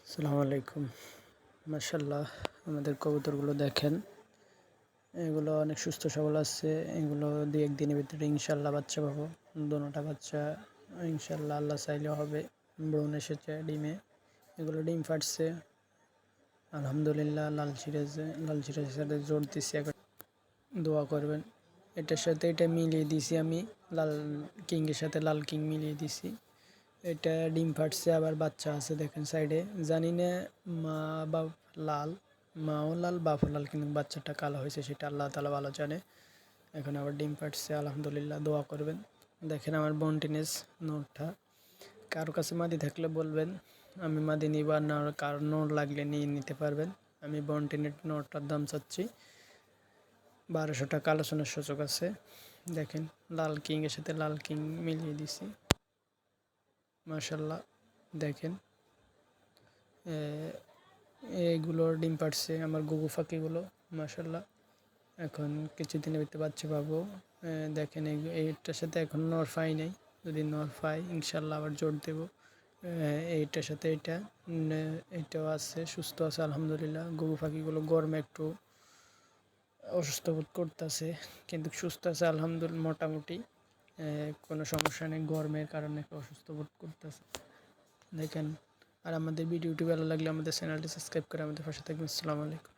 আসসালামু আলাইকুম। মাশাআল্লাহ, আমাদের কবুতরগুলো দেখেন, এগুলো অনেক সুস্থ সবল আছে। এগুলো দুই একদিনের ভিতরে ইনশাল্লাহ বাচ্চা পাবো। দোনোটা বাচ্চা ইনশাল্লাহ আল্লাহ চাইলে হবে। ব্রণ এসেছে ডিমে, এগুলো ডিম ফাটছে আলহামদুলিল্লাহ। লাল সিরাজের সাথে জোর দিচ্ছি, এখন দোয়া করবেন। এটার সাথে এটা মিলিয়ে দিছি আমি, লাল কিংয়ের সাথে লাল কিং মিলিয়ে দিছি। এটা ডিম ফাটছে, আবার বাচ্চা আছে দেখেন সাইডে। জানি না মা বা লাল, মাও লাল বাপও লাল, কিন্তু বাচ্চাটা কালো হয়েছে সেটা আল্লাহ তাআলা ভালো জানে। এখন আবার ডিম ফাটছে আলহামদুলিল্লাহ, দোয়া করবেন। দেখেন আমার বন্টিনেস নোটটা, কারো কাছে মাদি থাকলে বলবেন, আমি মাদি নিব। আর না কারো নোট লাগলে নিয়ে নিতে পারবেন। আমি বন্টিনেট নোটটার দাম চাচ্ছি 1200 টাকা, আলোচনার সুযোগ আছে। দেখেন লাল কিংয়ের সাথে লাল কিং মিলিয়ে দিছি মাশাল্লাহ। দেখেন এইগুলোর ডিম পাড়ছে আমার গুগু ফাঁকিগুলো মাশাল্লাহ। এখন কিছুদিনের ভিতরে বাচ্চা পাবো। দেখেন এইটার সাথে এখন নর পাই নাই, যদি নর পাই ইনশাল্লাহ আবার জোর দেবো। এইটার সাথে এইটাও আছে, সুস্থ আছে আলহামদুলিল্লাহ। গুগু পাখিগুলো গরমে একটু অসুস্থ বোধ করতেছে, কিন্তু সুস্থ আছে আলহামদুলিল্লাহ মোটামুটি। কোনো সমস্যা নেই, গরমের কারণে একটু অসুস্থ বোধ করতেছে দেখেন। আর আমাদের ভিডিওটি ভালো লাগলে আমাদের চ্যানেলটি সাবস্ক্রাইব করে আমাদের পাশে থাকবেন। আসসালামু আলাইকুম।